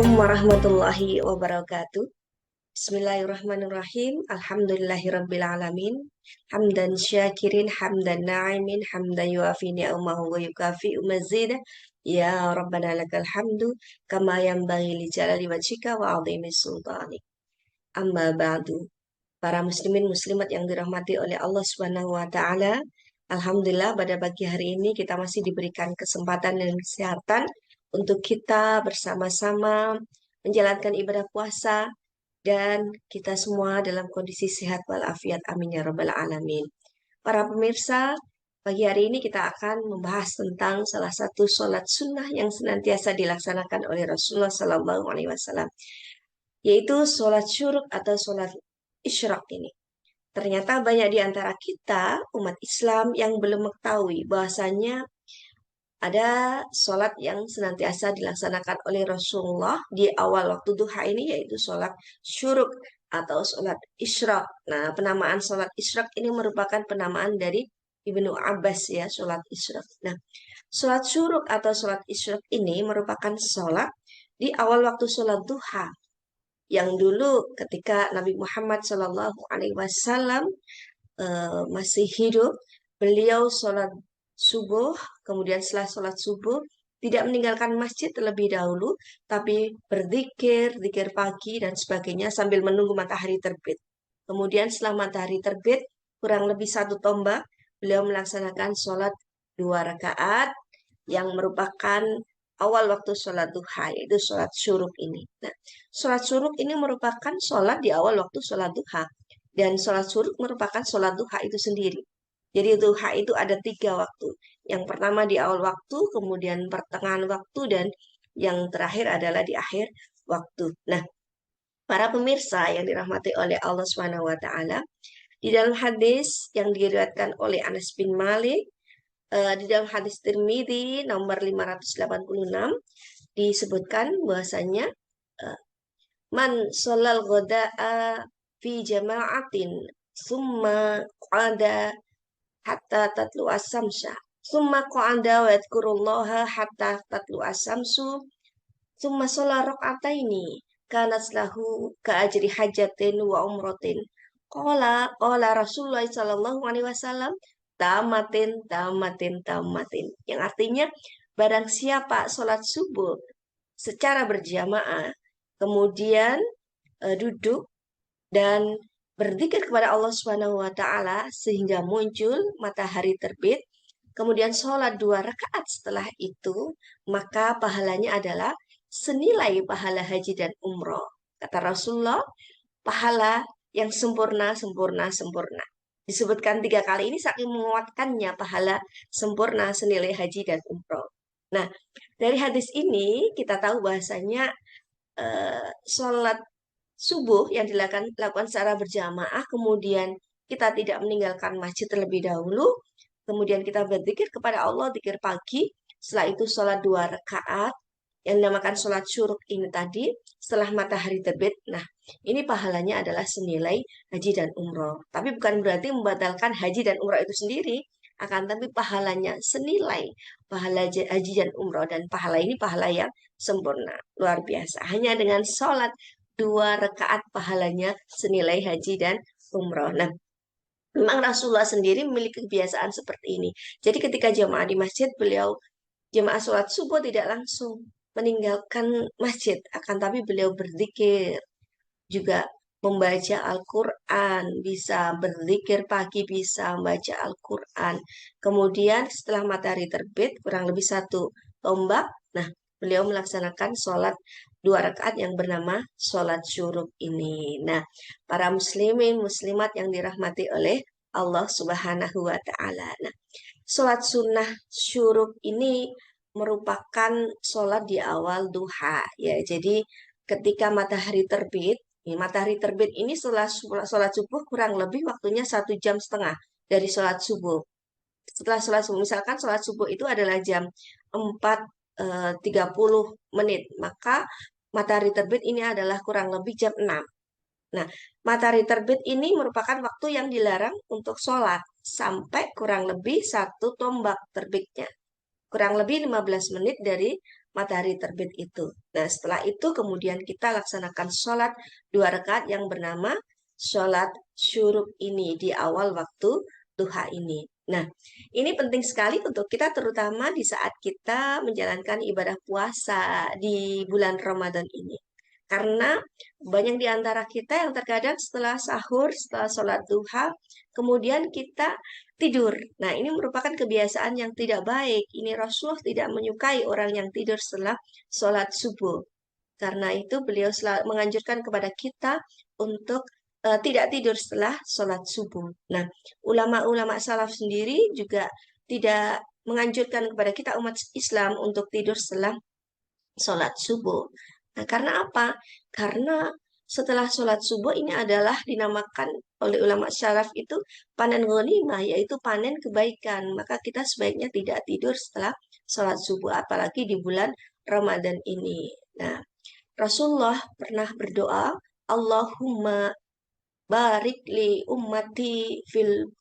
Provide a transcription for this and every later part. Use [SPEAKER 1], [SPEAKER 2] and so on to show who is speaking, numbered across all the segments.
[SPEAKER 1] Assalamualaikum warahmatullahi wabarakatuh. Bismillahirrahmanirrahim. Alhamdulillahirrabbilalamin. Hamdan syakirin, hamdan na'imin, hamdan yuafi ni'amahu wa yukafi'u mazidah. Ya Rabbana lakal hamdu, kama yanbaghi li jalali wajhika wa 'azimi sultani. Amma ba'du. Para muslimin muslimat yang dirahmati oleh Allah Subhanahu wa taala. Alhamdulillah pada pagi hari ini kita masih diberikan kesempatan dan kesehatan untuk kita bersama-sama menjalankan ibadah puasa dan kita semua dalam kondisi sehat walafiat. Amin ya rabbal alamin. Para pemirsa, pagi hari ini kita akan membahas tentang salah satu sholat sunnah yang senantiasa dilaksanakan oleh Rasulullah Sallallahu Alaihi Wasallam, yaitu sholat syuruk atau sholat isyraq ini. Ternyata banyak di antara kita, umat Islam, yang belum mengetahui bahwasanya ada sholat yang senantiasa dilaksanakan oleh Rasulullah di awal waktu duha ini, yaitu sholat syuruk atau sholat isyraq. Nah, penamaan sholat isyraq ini merupakan penamaan dari Ibnu Abbas ya, sholat isyraq. Nah, sholat syuruk atau sholat isyraq ini merupakan sholat di awal waktu sholat duha, yang dulu ketika Nabi Muhammad Shallallahu Alaihi Wasallam masih hidup, beliau sholat subuh, kemudian setelah sholat subuh tidak meninggalkan masjid terlebih dahulu, tapi berzikir, zikir pagi dan sebagainya sambil menunggu matahari terbit. Kemudian setelah matahari terbit, kurang lebih 1 tombak, beliau melaksanakan sholat 2 rakaat yang merupakan awal waktu sholat duha, yaitu sholat syuruk ini. Nah, sholat syuruk ini merupakan sholat di awal waktu sholat duha. Dan sholat syuruk merupakan sholat duha itu sendiri. Jadi duha itu ada 3 waktu. Yang pertama di awal waktu, kemudian pertengahan waktu, dan yang terakhir adalah di akhir waktu. Nah, para pemirsa yang dirahmati oleh Allah Subhanahu wa taala, di dalam hadis yang diriwayatkan oleh Anas bin Malik, di dalam hadis Tirmidzi nomor 586 disebutkan bahwasanya man sholal ghada'a fi jama'atin summa qada hatta tatlu as-samsa summa qada wa yadhkurullaha hatta tatlu as-samsu summa shola rak'ataini kanat lahu ka ajri hajatin wa umratin. Qala Rasulullah sallallahu alaihi wasallam tamatin tamatin tamatin, yang artinya barang siapa sholat subuh secara berjamaah kemudian duduk dan berzikir kepada Allah Subhanahu wa taala sehingga muncul matahari terbit, kemudian sholat 2 rakaat setelah itu, maka pahalanya adalah senilai pahala haji dan umroh. Kata Rasulullah, pahala yang sempurna, sempurna, sempurna. Disebutkan 3 kali ini saking menguatkannya pahala sempurna senilai haji dan umroh. Nah, dari hadis ini kita tahu bahasanya sholat subuh yang dilakukan secara berjamaah, kemudian kita tidak meninggalkan masjid terlebih dahulu, kemudian kita berzikir kepada Allah, zikir pagi, setelah itu sholat 2 rakaat, yang dinamakan sholat syuruk ini tadi, setelah matahari terbit. Nah, ini pahalanya adalah senilai haji dan umroh. Tapi bukan berarti membatalkan haji dan umroh itu sendiri, akan tapi pahalanya senilai pahala haji dan umroh, dan pahala ini pahala yang sempurna, luar biasa. Hanya dengan sholat 2 rakaat pahalanya senilai haji dan umroh. Nah, memang Rasulullah sendiri memiliki kebiasaan seperti ini. Jadi ketika jemaah di masjid, beliau jemaah sholat subuh tidak langsung meninggalkan masjid, akan tapi beliau berzikir, juga membaca Al-Quran, bisa berzikir pagi, bisa membaca Al-Quran. Kemudian setelah matahari terbit, kurang lebih 1 tombak, nah beliau melaksanakan sholat 2 rakaat yang bernama sholat syuruk ini. Nah, para muslimin, muslimat yang dirahmati oleh Allah Subhanahu wa Ta'ala. Nah, sholat sunnah syuruk ini merupakan sholat di awal duha ya. Jadi ketika matahari terbit, matahari terbit ini setelah sholat subuh kurang lebih waktunya 1,5 jam dari sholat subuh. Setelah sholat subuh, misalkan sholat subuh itu adalah jam 4:30, maka matahari terbit ini adalah kurang lebih jam 6. Nah, matahari terbit ini merupakan waktu yang dilarang untuk sholat sampai kurang lebih 1 tombak terbitnya. Kurang lebih 15 menit dari matahari terbit itu. Nah, setelah itu kemudian kita laksanakan sholat 2 rakaat yang bernama sholat syuruk ini di awal waktu duha ini. Nah, ini penting sekali untuk kita terutama di saat kita menjalankan ibadah puasa di bulan Ramadan ini. Karena banyak di antara kita yang terkadang setelah sahur, setelah sholat duha, kemudian kita tidur. Nah, ini merupakan kebiasaan yang tidak baik. Ini Rasulullah tidak menyukai orang yang tidur setelah sholat subuh. Karena itu beliau menganjurkan kepada kita untuk tidak tidur setelah sholat subuh. Nah, ulama-ulama salaf sendiri juga tidak menganjurkan kepada kita umat Islam untuk tidur setelah sholat subuh. Nah, karena apa? Karena setelah sholat subuh ini adalah dinamakan oleh ulama syaraf itu panen ghanimah, yaitu panen kebaikan. Maka kita sebaiknya tidak tidur setelah sholat subuh, apalagi di bulan Ramadan ini. Nah, Rasulullah pernah berdoa, Allahumma barik li ummati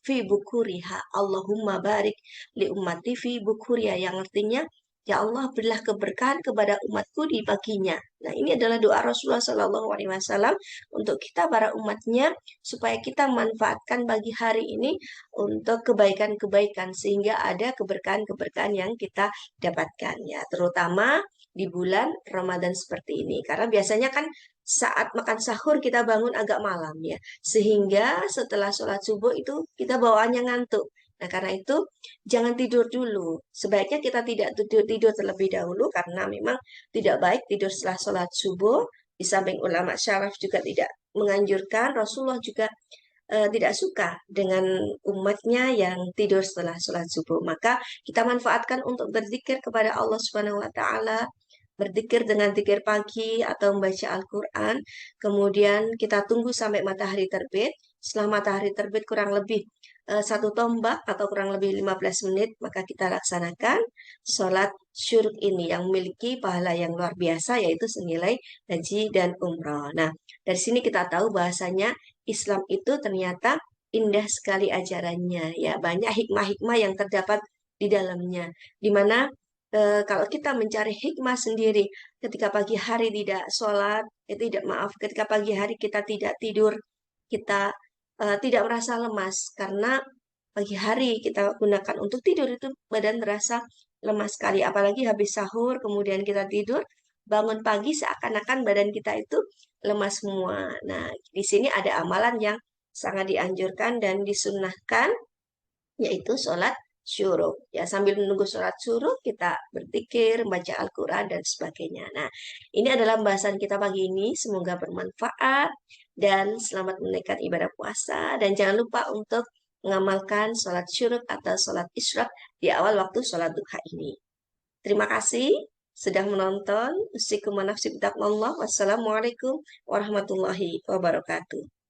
[SPEAKER 1] fi bukuriha. Allahumma barik li ummati fi bukuriha. Yang artinya, ya Allah berilah keberkahan kepada umatku di paginya. Nah, ini adalah doa Rasulullah Shallallahu Alaihi Wasallam untuk kita para umatnya supaya kita manfaatkan pagi hari ini untuk kebaikan-kebaikan sehingga ada keberkahan-keberkahan yang kita dapatkan ya, terutama di bulan Ramadan seperti ini. Karena biasanya kan saat makan sahur kita bangun agak malam ya, sehingga setelah sholat subuh itu kita bawaannya ngantuk. Nah, karena itu jangan tidur dulu. Sebaiknya kita tidak tidur terlebih dahulu karena memang tidak baik tidur setelah sholat subuh. Di samping ulama syaraf juga tidak menganjurkan, Rasulullah juga tidak suka dengan umatnya yang tidur setelah sholat subuh. Maka kita manfaatkan untuk berzikir kepada Allah Subhanahu wa taala, berzikir dengan zikir pagi atau membaca Al-Quran. Kemudian kita tunggu sampai matahari terbit. Setelah matahari terbit kurang lebih 1 tombak atau kurang lebih 15 menit, maka kita laksanakan sholat syuruk ini yang memiliki pahala yang luar biasa, yaitu senilai haji dan umroh. Nah, dari sini kita tahu bahasanya Islam itu ternyata indah sekali ajarannya, ya banyak hikmah-hikmah yang terdapat di dalamnya, di mana kalau kita mencari hikmah sendiri, ketika pagi hari tidak sholat, tidak maaf, ketika pagi hari kita tidak tidur, kita tidak merasa lemas karena pagi hari kita gunakan untuk tidur itu badan terasa lemas sekali, apalagi habis sahur kemudian kita tidur, bangun pagi seakan-akan badan kita itu lemas semua. Nah, di sini ada amalan yang sangat dianjurkan dan disunnahkan, yaitu sholat syuruk. Ya, sambil menunggu sholat syuruk, kita berzikir, membaca Al-Quran, dan sebagainya. Nah, ini adalah pembahasan kita pagi ini. Semoga bermanfaat dan selamat menunaikan ibadah puasa. Dan jangan lupa untuk mengamalkan sholat syuruk atau sholat isyraq di awal waktu sholat duha ini. Terima kasih sudah menonton. Usikum wa nafsi bitaqwallah. Wassalamualaikum warahmatullahi wabarakatuh.